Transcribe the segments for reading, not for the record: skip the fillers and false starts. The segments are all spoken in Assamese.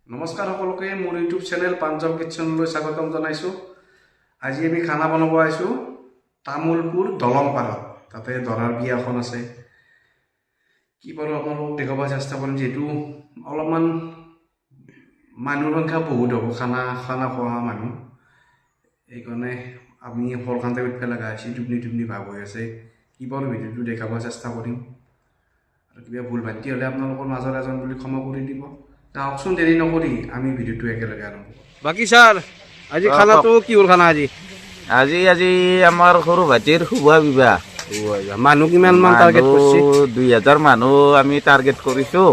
নমস্কাৰ সকলোকে মোৰ ইউটিউব চেনেল পাঞ্জাব কিচেনলৈ স্বাগতম জনাইছোঁ। আজি আমি খানা বনাব আহিছোঁ তামোলপুৰ দলংপাৰত। তাতে দৰাৰ বিয়াখন আছে। কি বাৰু আপোনালোকক দেখাব চেষ্টা কৰিম, যিহেতু অলপমান মানুহৰ সংখ্যা বহুত হ'ব, খানা খোৱা মানুহ। এইকাৰণে আমি হলখানতে উঠিব লগা হৈছে, টোপনি ভাৱ হৈ আছে। কি বাৰু ভিডিঅ'টো দেখাব চেষ্টা কৰিম, আৰু কিবা ভুল ভ্ৰান্তি হ'লে আপোনালোকৰ মাজৰ এজন বুলি ক্ষমা কৰি দিব। আহকচোন, দেৰি নকৰি আমি ভিডিঅ'টো একেলগে আৰম্ভ কৰোঁ। বাকী ছাৰ, আজি খানাটো কি হ'ল? খানা আজি আমাৰ সৰু ভাইটিৰ শুভ বিবাহ। মানুহ কিমান মান টাৰ্গেট কৰিছে? 2000 মানুহ আমি টাৰ্গেট কৰিছোঁ।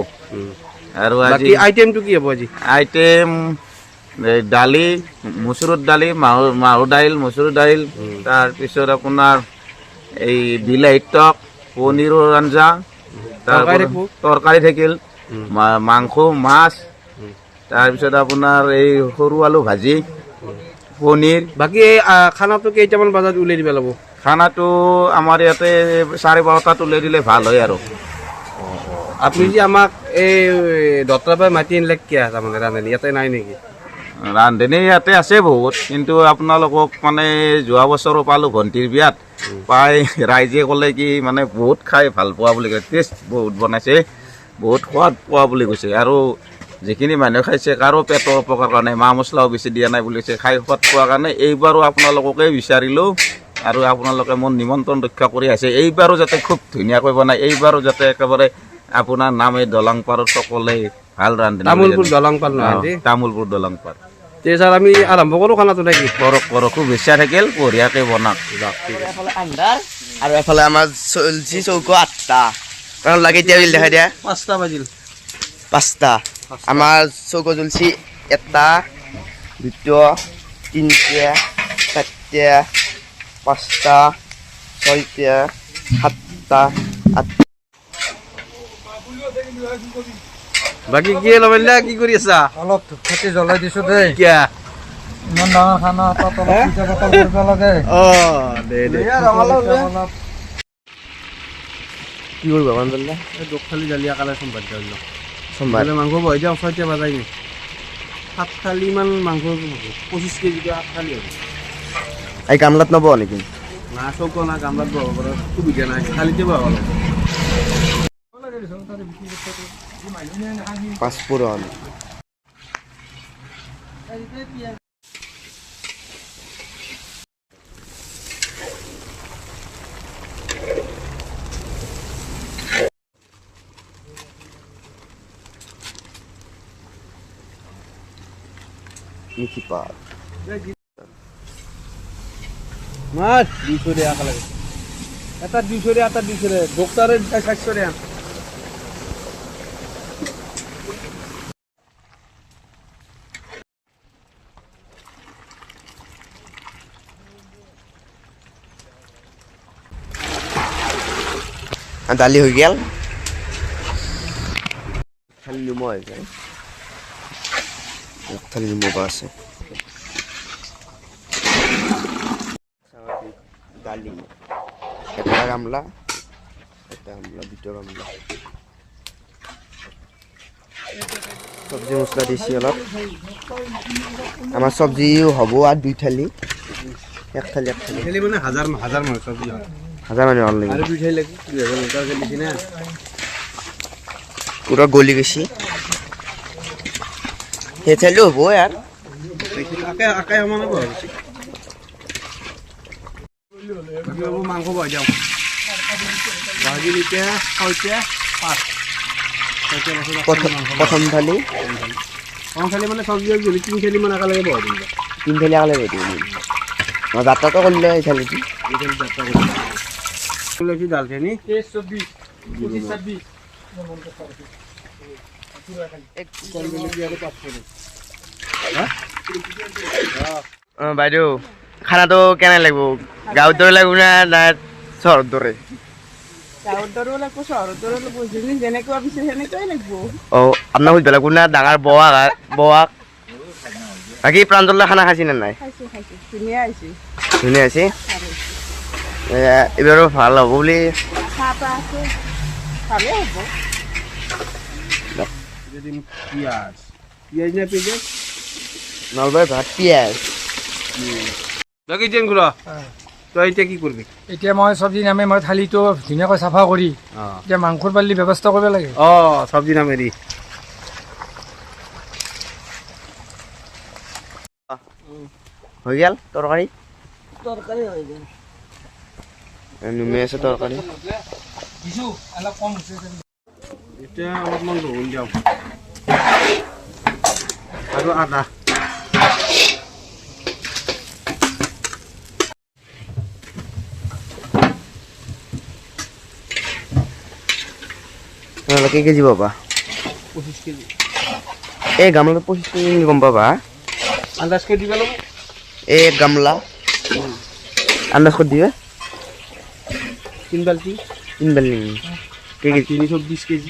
আৰু আজি আইটেমটো কি হ'ব? আজি আইটেম দালি, মচুৰৰ দালি, মাহৰ দাইল, মচুৰ দাইল, তাৰপিছত আপোনাৰ এই বিলাহী টক, পনীৰৰ আঞ্জা, তৰকাৰী থাকিল, মাংস, মাছ, তাৰপিছত আপোনাৰ এই সৰু আলু ভাজি, পনীৰ। বাকী এই খানাটো কেইটামান বজাত উলিয়াই দিব লাগিব? খানাটো আমাৰ ইয়াতে 12:30 উলিয়াই দিলে ভাল হয়। আৰু আপুনি যে আমাক এই দত্তৰ পৰা মাতি আনিলে কিয়? তাৰমানে ৰান্ধনি ইয়াতে নাই নেকি? ৰান্ধনি ইয়াতে আছে বহুত, কিন্তু আপোনালোকক মানে যোৱা বছৰো পালোঁ ভণ্টিৰ বিয়াত পাই, ৰাইজে ক'লে কি মানে বহুত খাই ভাল পোৱা বুলি কয়, টেষ্ট বহুত বনাইছে, বহুত সোৱাদ পোৱা বুলি কৈছে। আৰু যিখিনি মানুহে খাইছে কাৰো পেটৰ অপকাৰ কাৰণে, মা মছলাও বেছি দিয়া নাই বুলি কৈছে, খাই সোৱাদ পোৱাৰ কাৰণে এইবাৰো আপোনালোককে বিচাৰিলোঁ। আৰু আপোনালোকে মোৰ নিমন্ত্ৰণ ৰক্ষা কৰি আছে, এইবাৰো যাতে খুব ধুনীয়াকৈ বনায়, এইবাৰো যাতে একেবাৰে আপোনাৰ নাম এই দলংপাৰত সকলে ভাল ৰান্ধনি। তামোলপুৰ দলংপাৰ নহয়, তামোলপুৰ দলংপাৰ। তে ছাৰ, আমি আৰম্ভ কৰোঁ খানাটো নেকি? কৰক খুব ইচ্ছা থাকিল, বঢ়িয়াকৈ বনাওক। আৰু এফালে আমাৰ চলছি চৌক 8টা, কাৰণ লাগে এতিয়া দেখাই দিয়া 5টা বাজিল। 5টা আমাৰ চৌক জ্বলছি 1টা, 2টা, 3টা, 4টা, 5টা, 6টা, 7টা, 8টা। বাকী কি লমেলা, কি কৰি আছা? অলপ ধূপকাঠি জ্বলাই দিছো দেই। কিয়া ইমান ডাঙৰ খানা এটাত অলপ পিঠা পাতল কৰিব লাগে। দে অলপ কি কৰিব বান্দৰলা দুখ খালি জালিয়া কালে সম্বাদ দিল সোমবাৰ মাংস বহাই দিয়া 6টা বাজাই নি 7 থালি মান মাংস 25 কেজি 8 থালি হ'ব। এই গামলাত নব নেকি? না চৌক না গামলাত বহাব পৰা সুবিধা নাই, থালিতে বহাব লাগিব। পাঁচফোৰণ, মিঠি পাত, মাছ 200 টাকা লাগে, এটা 200 টাকা, এটা 200 টাকা, ডক্টরের 700 টাকা। দালি হৈ গেল, খালি নিমখ হৈ যায়, খালি নিমখ আছে। দালি, এটা গামলা, দুটা গামলা, চব্জি মছলা দিছি অলপ। আমাৰ চব্জিও হ'ব আৰু 2 থালি, 1 থালি খালি মানে হাজাৰ মানুহ চব্জি হয়। 1000 মানে অনলাইন আৰু 2 থালি লাগি 2000 লিটাৰ দিছি না। পুরা গলি গেছি, হে চাইলেও হবো আর আকাই সমানে বহাইছি। মাংস বহাই দিওঁ, ভাজি এতিয়া 6টা 5 প্রথম থালি থালি মানে চব্জি যদি 3 থালি মান একেলগে বহাই দিম। 3 থালি আগে বেটি যাত্রাটা করলে এই থালিটি দালচেনি বাইদেউ খানাটো কেনে লাগব? গাঁৱৰ দৰে লাগিব না চহৰৰ দৰে? গাঁৱৰ দৰেও লাগিব, চহৰৰ দৰেও লাগিব, যোনে যেনেকৈ ভাবিছে সেনেকুৱাই লাগিব। আপোনাক সুধিব লাগিব না ডাঙৰ বৱাক। বাকী প্ৰাঞ্জলে খানা খাইছি নে নাই? খাইছোঁ, ধুনীয়া হৈছে। ধুনীয়া হৈছে, এইবাৰো ভাল হ'ব বুলি চাহ তাহ আছে, ভালেই হ'ব। দিম পিঁয়াজ পিঁয়াজ না পেঁয়াজ নলবাৰীৰ ভাত পিঁয়াজ বাকী যেন ঘূৰা তই এতিয়া কি কৰিবি এতিয়া মই চব্জি নামে মই থালিটো ধুনীয়াকৈ চাফা কৰি এতিয়া মাংসৰ বালি ব্যৱস্থা কৰিব লাগে চব্জি নামেৰি হৈ গ'ল তৰকাৰী তৰকাৰী হৈ গ'ল নুমি আছে তৰকাৰী অলপ কম হৈছে এতিয়া অলপমান ৰহুন দিওঁ আৰু আদা কেই কেজি পাবা 25 কেজি এই গামলাত 25 কেজি গম পাবা আন্দাজ কৰি দিব লাগিব এই গামলা আন্দাজ কৰি দিবে 3 বাল্টি 3 বাল্টি কেই কেজি 320 কেজি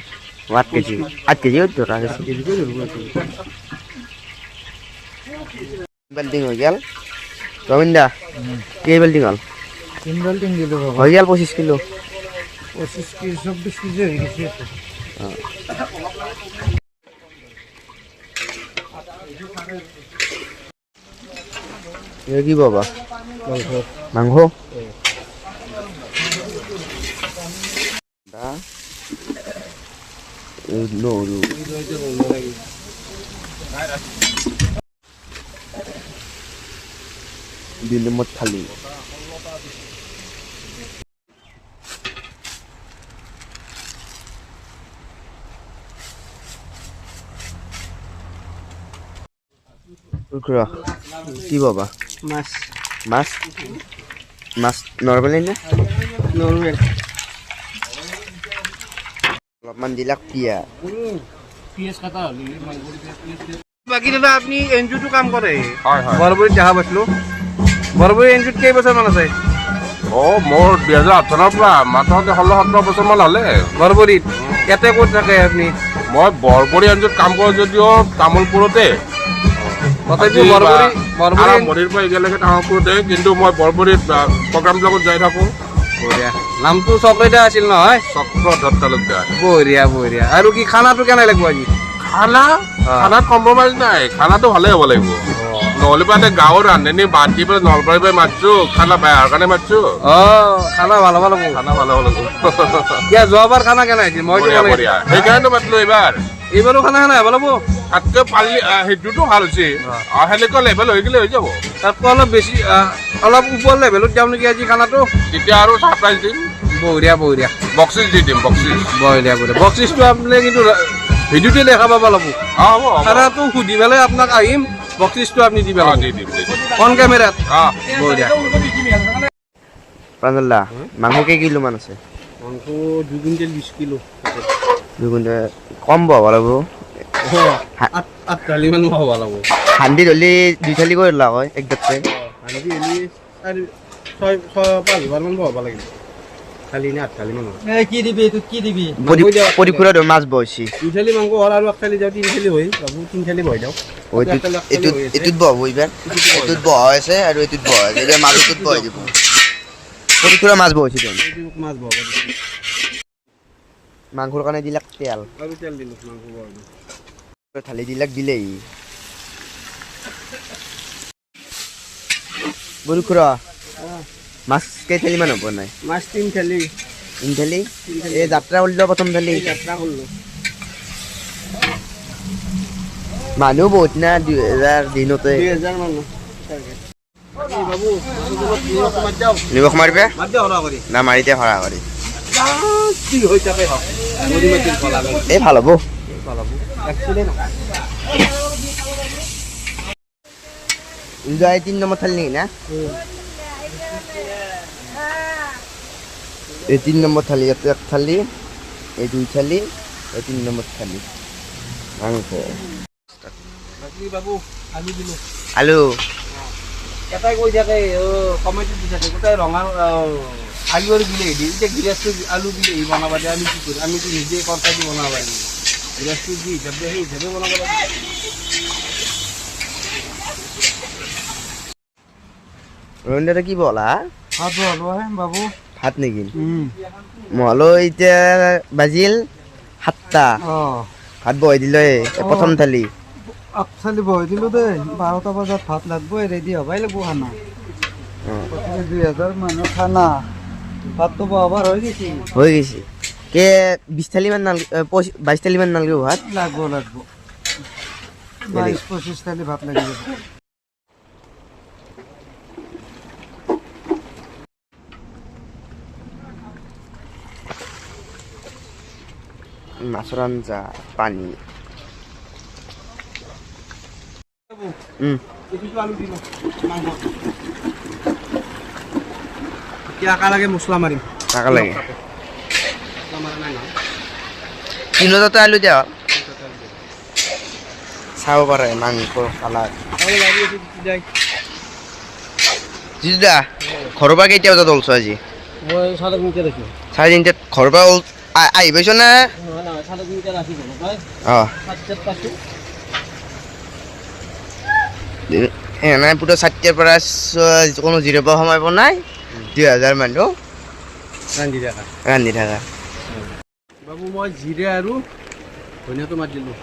8 কেজি 8 কেজি ধৰা গৈছে কেজি কৰি ধৰিব 3 বাল্টি হৈ গ'ল ৰবীন্দা কেই বাল্টি হ'ল 3 বাল্টি দিলোঁ বাবা হৈ গ'ল 25 কিলো 25 কেজি 24 কেজি হৈ গৈছে কি পাবা মাংস নহৰু দিলমত থালি কি পাবা মাছ মাছ মাছ নৰ্মেলি নে নৰ্মেল অলপমান দিলাক পিঁয়াজ পিঁয়াজ কাটা হ'লি বাকী দাদা আপুনি এনজিঅ'টো কাম কৰে হয় হয় বৰবৰীত দেখা পাইছিলোঁ বৰবৰী এনজিঅ'ত কেইবছৰমান আছে মোৰ 2018 পৰা মাত্ৰ 16-17 বছৰমান হ'লে বৰবৰীত ইয়াতে ক'ত থাকে আপুনি মই বৰবৰী অঞ্চলত কাম কৰোঁ যদিও তামোলপুৰতে তথাপিও বৰবৰী আৰম্ভণিৰ পৰা এতিয়ালৈকে তামোলপুৰতে কিন্তু মই বৰবৰীত প্ৰগ্ৰামবিলাকত যাই থাকোঁ বঢ়িয়া নামটো চক্ৰইতা আছিল নহয় চক্ৰধৰ তালুকদাৰ বঢ়িয়া বঢ়িয়া আৰু কি খানাটো কেনে লাগিব আজি খানাত কম্প্ৰমাইজ নাই খানাটো ভালে হ'ব লাগিব নহ'লে মানে গাঁৱৰ ৰান্ধনি বাদ দি পেলাই নলবাৰীৰ পৰা মাতিছোঁ খানা বেয়াৰ কাৰণে মাতিছোঁ খানা ভাল হ'ব লাগিব খানা ভালে হ'ব লাগিব এতিয়া যোৱাবাৰ খানা কেনে হৈছিল মই বঢ়িয়া সেইকাৰণে মাতিলোঁ এইবাৰো খানা কেনে হ'ব লাগিব তাতকৈ পাৰিলে সেইটোতো ভাল হৈছে সেনেকুৱা লেভেল হৈ গ'লে হৈ যাব তাতকৈ অলপ বেছি অলপ ওপৰ লেভেলত যাওঁ নেকি আজি খানাটো তেতিয়া আৰু ছাৰপ্ৰাইজ দিম বঢ়িয়া বঢ়িয়া বক্সিছ দি দিম বক্সিছ বঢ়িয়া বঢ়িয়া বক্সিছটো আপুনি কিন্তু ভিডিঅ'তে দেখা পাব লাগিব হ'ব খানাটো সুধি পেলাই আপোনাক আহিম বক্সিছটো আপুনি দিব দি দিম অন কেমেৰাত বঢ়িয়া প্ৰাঞ্জলদা মাংস কেই কিলোমান আছে মাংস 2 কুইণ্টেল 20 কিলো 2 কুইণ্টেল কম পাব লাগিব 8 থালিমান হ'ব লাগিব হান্দি ধলি 2 থালি কৰি দিলা হয় একদমতে হান্দি হ'লে 4-5 বাৰমান হ'ব লাগিব থালি নে 8 থালিমান হ'ব কি দিবি এইটোত কি দিবি পৰিপুৰা মাছ বহছি 2 থালি মাংস হ'ল আৰু 1 থালি যাওঁ 3 থালি হৈ বাবু 3 থালি বহাই দিওঁ এইটোত বহাব এইবাৰ এইটোত বহা আছে আৰু এইটোত বহা আছে এতিয়া মাজটোত বহাই দিব পৰিপুৰা মাছ বহছি মাছ বহাব মাংসৰ কাৰণে দিলাক তেল আৰু তেল দিলোঁ মাংস বহাই থালি দিলাক বিলাহী বৰুখুৰা মাছ কেই থালিমান হ'ব নাই মাছ 3 থালি 3 থালি এই যাত্ৰা কৰিলো প্ৰথম থালি যাত্ৰা কৰিলোঁ মানুহ বহুত না 2000 দিনতে 2000 মানুহ বাবু নিমখ মাৰিবে মাত দিয়া হৰা কৰি না মাৰিতে হৰা কৰি কি হৈ থাকে হওক মৰি মাতিল কলা এই ভাল হ'ব এক্সিডেণ্ট ইনজয় 3 নম্বৰ থালি নেকি না এই 3 নম্বৰ থালি ইয়াতে 1 থালি এই 2 থালি এই 3 নম্বৰ থালি মাংস বাকী বাবু আলু দিলোঁ আলু এটাই কৈ থাকে কমেণ্টত দি থাকে গোটেই ৰঙা আলু আৰু বিলাহী দি এতিয়া গিলাচটো আলু বিলাহী বনাবা দিয়ে আমি কি কৰিম আমিতো নিজে কৰ্তাই দি বনাব পাৰিম গিলাচটো যি হিচাপ দিয়ে সেই হিচাপে বনাব লাগিব ৰঞ্জনে কি বলা ভাত বহালো বাবু ভাত নেকি মহলো এতিয়া বাজিল 7টা ভাত বহাই দিলে প্ৰথম থালি আগফালে বহাই দিলোঁ দেই 12টা বজাত ভাত লাগবই ৰেডি হ'বাই লাগব খানা 2000 মানুহ খানা ভাতটো বহাবাৰ হৈ গৈছে হৈ গৈছে কে 20 থালি মান 22 থালি মান নালগে ভাত লাগব 22-25 থালি ভাত লাগি যাব মাছৰ আঞ্জা পানী আকা লাগে মছলা মাৰিম টাকা লাগে তিনিটাতে আলু দিয়া চাব পাৰে মাংস কালাৰ জিজুদা ঘৰৰ পৰা কেতিয়া বজাত ওলছ আজি মই 3:30 আছো 3:30 ঘৰৰ পৰা আহি পাইছ নে নহয় 3:30 আছি ঘৰৰ পৰা অঁ 7:00 পাইছো নাই পুৰা 7টাৰ পৰা কোনো জিৰ'ব সময় পোৱা নাই 2000 মানুহ ৰান্ধি থাকা বাবু মই জিৰে আৰু ধনিয়াটো মাতি দিলোঁ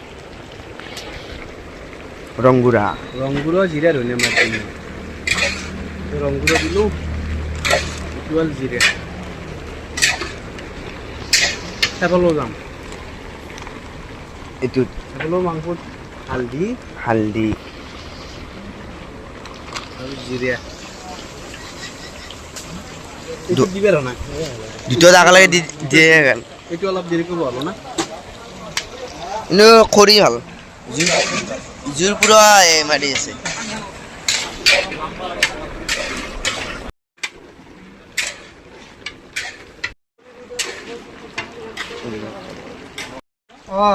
ৰংগুৰা ৰংগুৰা জিৰা ধনিয়া মাতি দিলোঁ ৰংগুৰা দিলোঁ এইটো হ'ল জিৰা চাবলৈ যাম এইটোত চাবলৈ মাংসত হালধি হালধি আৰু জিৰা এইটো দিবে নাই দুটা একেলগে দিয়ে এইটো অলপ দেৰিকৈ বহাব না কিন্তু খৰি ভাল জোৰ পুৰা মাৰি আছে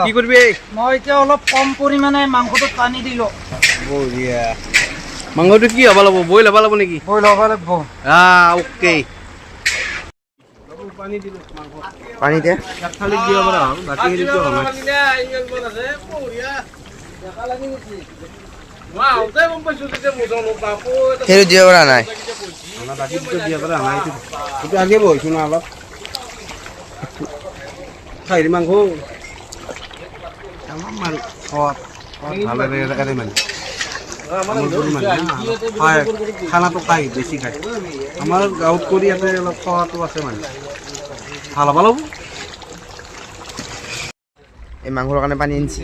কি কৰিবি মই এতিয়া অলপ কম পৰিমাণে মাংসটোত পানী দিলোঁ বঢ়িয়া মাংসটো কি হ'ব লাগিব বইল হ'ব লাগিব নেকি বইল হ'ব লাগিব অ'কে পানী দিলোঁ মাংস পানী দে এক থালিত দিব পৰা হ'ল বাকী হেৰিটো হোৱা নাই সেইটো দিব পৰা নাই বাকীটো দিব পৰা নাই এইটো আগে বহিছোঁ না অলপ খাহীৰ মাংস মাৰোঁ ভাল লাগে মানে খানাটো খাই বেছি খায় আমাৰ গাঁৱত কৰি ইয়াতে অলপ খোৱাটো আছে মানে ভাল হ'ব লাগিব এই মাংসৰ কাৰণে পানী আনিছে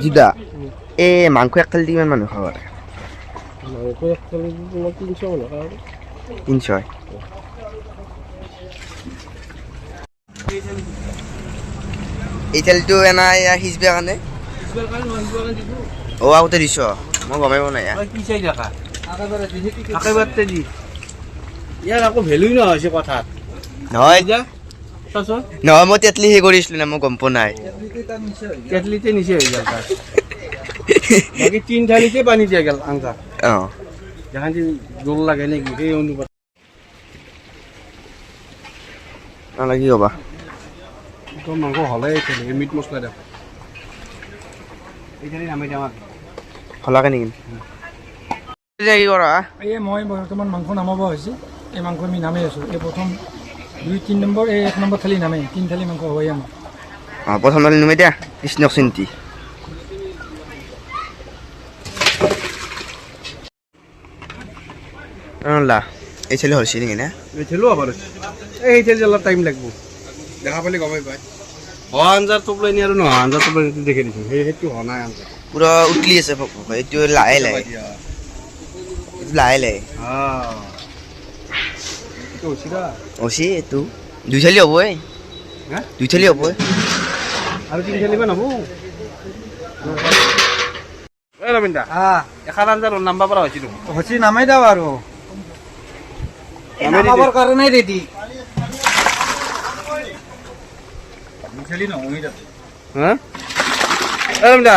জিদা এই মাংস এক থালি কিমান মানুহ খাব পাৰে 300 এই থালিটো এনা সিজবৰ কাৰণে আগতে দিছ মই গমেই পোৱা নাই কি চাই দেখা একেবাৰে দি ইয়াৰ আকৌ ভেলুই নহয় হৈছে কথাত নহয় যা চাচোন নহয় মই তেতলি সেই কৰিছিলোঁ না মই গম পোৱা নাই কেটলিতে নিচে হৈ গ'ল তাৰ বাকী 3 থালিতে পানী দিয়া গ'ল আঞ্জা অঁ যেখান জোল লাগে নেকি সেই অনুপাত নালাগে ক'বা তো মাংস হ'লেই তেনেকৈ মিট মছলা দিয়ক এইখিনি নামি দিওঁ খোলাকে নেকি কি কৰা এই মই বৰ্তমান মাংস নামাব হৈছে এই মাংস আমি নামেই আছোঁ এই প্ৰথম 2-3 নম্বৰ এই 1 নম্বৰ থালি নামে 3 থালি মাংস হয় আমাৰ অঁ প্ৰথম থালি নুমে দিয়া কৃষ্ণক চিন্তি লা এই ছেলে হৈছে নেকি না এই থেলো আবার এই থেলো অলপ টাইম লাগব দেখা পালে গমই পায় হওয়া আঞ্জাৰ টোপলাই নি আৰু নহয় আঞ্জাৰ টোপলাই দেখি দিছোঁ সেইটো হোৱা নাই আঞ্জা পুৰা উতলি আছে এইটো লাহে লাহে এইটো লাহে লাহে অচি এইটো 2 থালি হ'বই 2 থালি হ'বই আৰু 3 থালিমান হ'ব এই ৰবিন্দা এখন আঞ্জাৰ নাম্বাৰ পৰা হৈছিলোঁ হচি নামাই দাও আৰু নামাবৰ কাৰণে ৰেডি হা এই ৰবিন্দা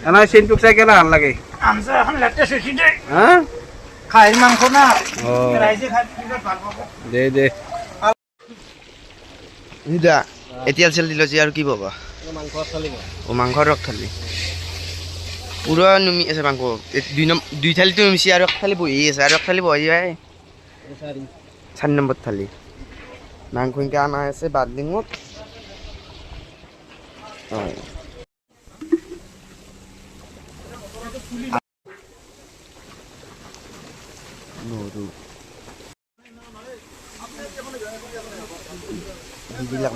এনাই চেইনটোক চাই কেনে ভাল লাগে আঞ্জা এখন লেটেষ্ট হৈছে দেই হা খাহীৰ মাংস না অঁ ৰাইজে খাই বিৰাট ভাল পাব দে দে নিদা এতিয়া চেল দিল যে আৰু কি পাবা অ মাংসৰ ৰস থালি পুৰা নুমি আছে মাংস 2 থালিটো নুমিছে আৰু এক থালি বহি আছে আৰু এক থালি বহি যায় 4 নম্বৰ থালি মাংস ইনকে আনা আছে বাদলিঙত যিবিলাক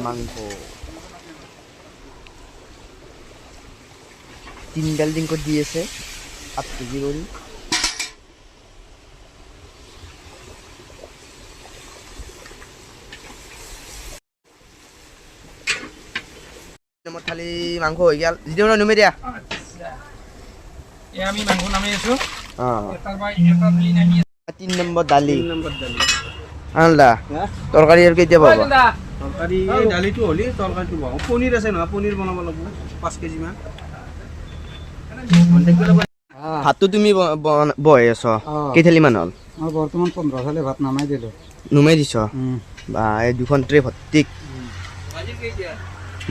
মাংস 3 বিল্ডিং কৰি দি আছে 8 কেজি কৰি থালি মাংস হৈ গেল যিটো নুমে দিয়া এই আমি মাংস নামি আছোঁ অঁ এটাৰ পৰা এটা থালি নামি 3 নম্বৰ দালি আনলা তৰকাৰী আৰু কেতিয়া পাব তৰকাৰী দালিটো হ'লি তৰকাৰীটো বনাওঁ পনীৰ আছে নহয় পনীৰ বনাব লাগিব 5 কেজি মান ভাতটো তুমি বহাই আছ কেই থালি মান হ'ল মই বৰ্তমান 15 থালি ভাত নামাই দিলোঁ নুমাই দিছ বা এই দুখন ট্ৰে ভৰ্তি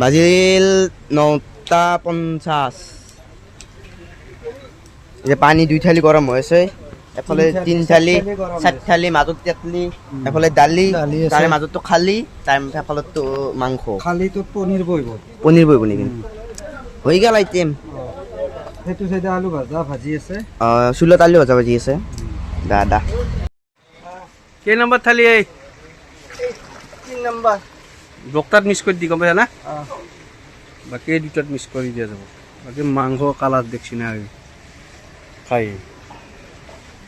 বাজিল 9:50 এতিয়া পানী 2 থালি গৰম হৈ আছে এফালে 3 থালি 4 থালি মাজত তেতলি এফালে দালি তাৰে মাজতটো খালি তাৰ এফালেতো মাংস খালিটো পনীৰ বহিব পনীৰ বহিব নেকি হৈ গেল আইটেম সেইটো চাইডে আলু ভাজি আছে চুলত আলু ভাজা ভাজি আছে দাদা কেই নম্বৰ থালি এই 3 নম্বৰ ডক্টৰত মিক্স কৰি দি গম পাইছা না বাকী দুটাত মিক্স কৰি দিয়া যাব বাকী মাংস কালাৰ দেখছি না খাই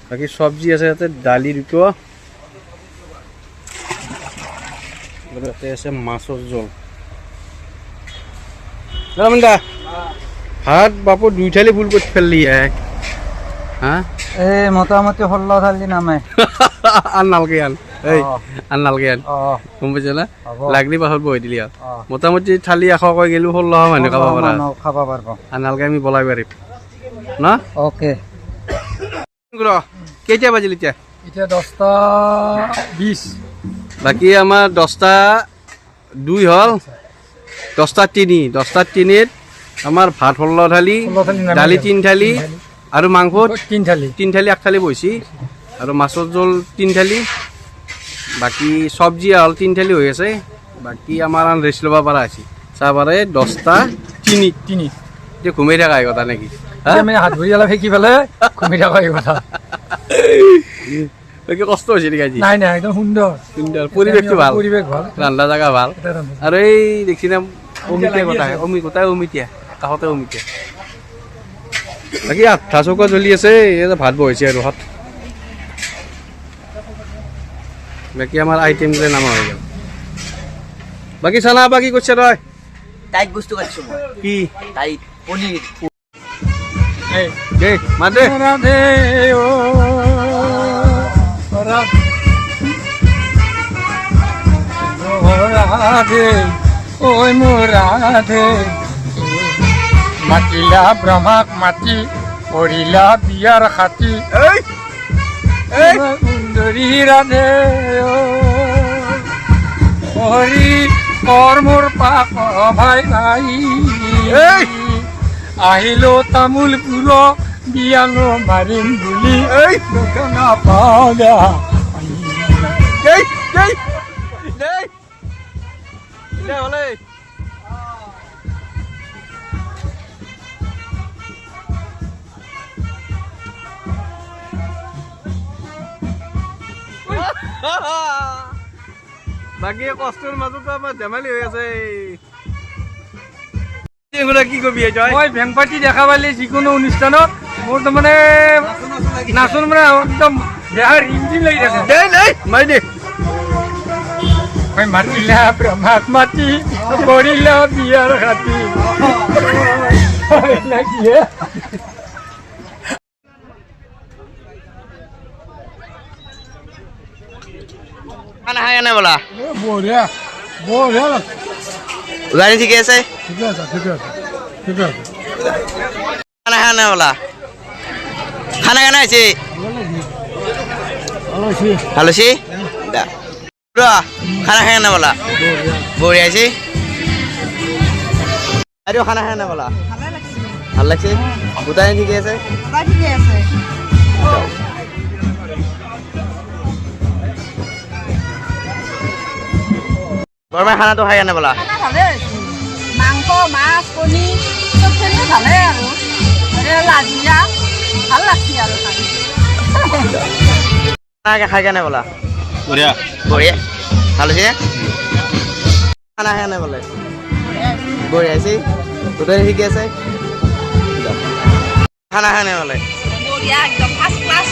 বাকী চব্জি আছে ইয়াতে দালি দুটো আৰু ইয়াতে আছে মাছৰ জোল ৰামদা ভাত বাপু 2 থালি ফুল কৰি ফেললি হা এই মোটামুটি 16 থালি নামে আন নালগে আন এই আন নালগে আন অঁ গম পাইছা না হ'ব। লাগলি পাছত বহি দিলি আৰু অঁ। মোটামুটি থালি 100 কৈ গেলো 16 মানুহ খাব পাৰা খাব পাৰিব আন নালগে আমি বলাই পাৰিম না অ'কে কেইটা বাজিল এতিয়া এতিয়া 10:20 বাকী আমাৰ 10:02 হ'ল 10:03 10:03 আমাৰ ভাত 16 থালি 16 থালি নামি দালি গ'ল। 3 থালি আৰু মাংস 3 থালি 3 থালি 1 থালি বহিছি আৰু মাছৰ জোল 3 থালি বাকী চব্জি হ'ল 3 থালি হৈ আছে বাকী আমাৰ আন ৰেষ্ট ল'ব পৰা আছে চাহ পাৰে 10:03 এতিয়া ঘুমাই থকা কথা নেকি আমি হাত ভৰি অলপ শিকি পেলাই ঘুমি থকা এই কথা বাকী কষ্ট হৈছে নেকি আজি নাই নাই একদম সুন্দৰ সুন্দৰ পৰিৱেশটো ভাল পৰিৱেশ ভাল ৰান্ধা জাগা ভাল এটা ৰান্ধা। আৰু এই দেখছি না অমিতা গোটাই অমিতা কাষতে অমিতা বাকী 8টা চৌকা জ্বলি আছে এই ভাত বহিছে আৰু হাত বাকী আমাৰ আইটেমগুলো নামা হৈ গেল বাকী চানা বাকি কৰছে তই টাইট বস্তু খাইছো মই কি টাইট পনীৰ এই দে মা দে রাধে ও রাধে ওই মোরাধে মাতিলা ব্রহ্মাক মাতি পড়িলা বিয়ার খাতি এই এই সুন্দরী রাধে ও হরি কর্মর পাপ ভাই ভাই এই আহিলো তামোলপুৰ বিয়ানো মাৰিম বুলি এই দোকানা পাওঁগা এই এই দে দে হলে বাকী কষ্টৰ মাজতো আমাৰ ধেমালি হৈ আছে কি কবি জয় মই ভেংপাতি দেখা পালে যিকোনো অনুষ্ঠানত মোৰ তাৰমানে নাচন মানে একদম দেহাৰ ইঞ্জিন লাগি থাকে দে দে মাৰি দে মই মাতিলা ব্ৰহ্মাক মাতি কৰিলা বিয়াৰ খাতি খানা খাই নাই বোলা বঢ়িয়া বঢ়িয়া গাড়ী ঠিকে আছে ঠিকে আছে ঠিকে আছে ঠিকে আছে খানা খাই নাই বোলা খানা কেনে হৈছে ভাল হৈছে খানা খাই নাই বোলা বঢ়িয়া হৈছে আৰু খানা খাই নাই বোলা ভাল লাগছে গোটাই ঠিকে আছে ঠিকে আছে গৰমে খানাটো খাই নাই বোলা ভালে হৈছে মাংস মাছ মাছ কণী চবখিনি ভালে আৰু লাজিয়া ভাল লাগছে আৰু খাই খাই কেনে ব'লা বঢ়িয়া বঢ়িয়া ভাল হৈছে খানা কেনে বোলে বঢ়িয়া হৈছে গোটেই শিকি আছে খানা কেনে বোলে বঢ়িয়া একদম ফাৰ্ষ্ট ক্লাছ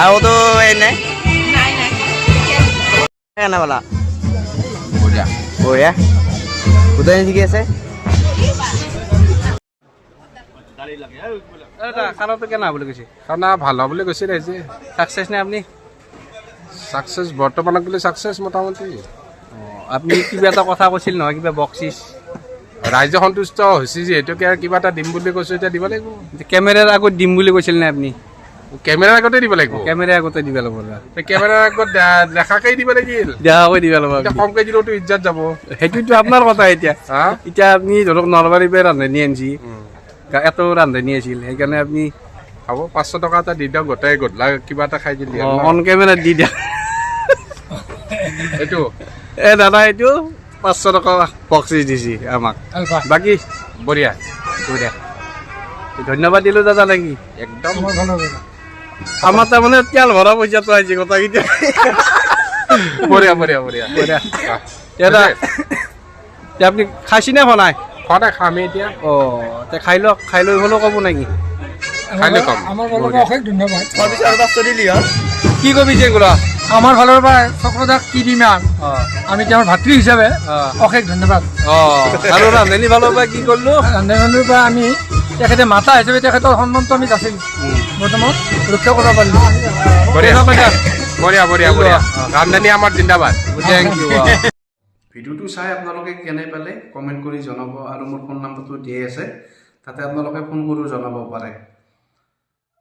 আৰুতো এই নাই নাই নাই কেনে বোলা বঢ়িয়া বঢ়িয়া গোটেই শিকি আছে খানাটো কেনে বুলি কৈছে? খানা ভাল হ'ব বুলি কৈছে ৰাইজে ছাকচেছ নে আপুনি? ছাকচেছ বৰ্তমানক বুলি ছাকচেছ মোটামুটি আপুনি কিবা এটা কথা কৈছিল নহয়, কিবা বক্সিছ ৰাইজে সন্তুষ্ট হৈছে যিহেতুকে আৰু কিবা এটা দিম বুলি কৈছোঁ এতিয়া দিব লাগিব কেমেৰাৰ আগত দিম বুলি কৈছিল নে আপুনি? কেমেৰাৰ আগতে দিব লাগিব কেমেৰাৰ আগতে দিব লাগিব কেমেৰাৰ আগত দেখাকেই দিব লাগিল দেখাকৈ দিব লাগিব এতিয়া কমকৈ দিলেওতো ইজ্জত যাব সেইটোতো আপোনাৰ কথা এতিয়া হা এতিয়া আপুনি ধৰক নলবাৰীৰ পৰা ৰান্ধনি আনিছি এত ৰান্ধনি আছিল সেইকাৰণে আপুনি হ'ব 500 টকা এটা দি দিয়ক গোটেই গধূলা কিবা এটা খাই দিলি অন কেমেৰাত দি দিয়া এইটো দাদা এইটো 500 টকা বক্সিছ দিছি আমাক বাকী বঢ়িয়া বঢ়িয়া ধন্যবাদ দিলোঁ দাদা নেকি একদম আমাৰ তাৰমানে তেল ভৰা পইচাটো আহিছে কথাকেইটা বঢ়িয়া বঢ়িয়া বঢ়িয়া বঢ়িয়া দাদা আপুনি খাইছেনে খোৱা নাই? সদায় খামেই এতিয়া তে খাই লওক, খাই লৈ হ'লেও ক'ব নেকি? খালি কম আমাৰ ফালৰ পৰা অশেষ ধন্যবাদ কি কবি যে গোলা আমাৰ ফালৰ পৰা চক্ৰদাক কি দিম আমি তেওঁৰ ভাতৃ হিচাপে অশেষ ধন্যবাদ আৰু ৰান্ধনি ফালৰ পৰা কি কৰিলোঁ? ৰান্ধনিৰ পৰা আমি তেখেতে মাতা হিচাপে তেখেতৰ সন্মানটো আমি যাচিল বৰ্তমান ৰক্ষা কৰিব পাৰিলোঁ বঢ়িয়া বঢ়িয়া বঢ়িয়া বঢ়িয়া ৰান্ধনী আমাৰ জিন্দাবাদ থেংক ইউ ভিডিঅ'টো চাই আপোনালোকে কেনে পালে কমেণ্ট কৰি জনাব আৰু মোৰ ফোন নম্বৰটো দিয়েই আছে তাতে আপোনালোকে ফোন কৰিও জনাব পাৰে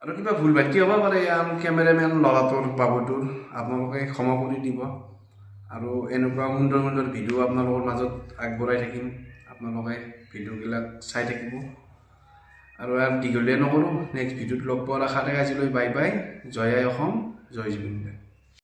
আৰু কিবা ভুল ভ্ৰান্তি হ'ব পাৰে কেমেৰামেন ল'ৰাটোৰ বাবুটোৰ আপোনালোকে ক্ষমা কৰি দিব আৰু এনেকুৱা সুন্দৰ সুন্দৰ ভিডিঅ' আপোনালোকৰ মাজত আগবঢ়াই থাকিম আপোনালোকে ভিডিঅ'বিলাক চাই থাকিব আৰু দীঘলীয়া নকৰোঁ নেক্সট ভিডিঅ'ত লগ পোৱাৰ আশাৰে আজিলৈ বাই বাই জয় আই অসম জয় জুবিন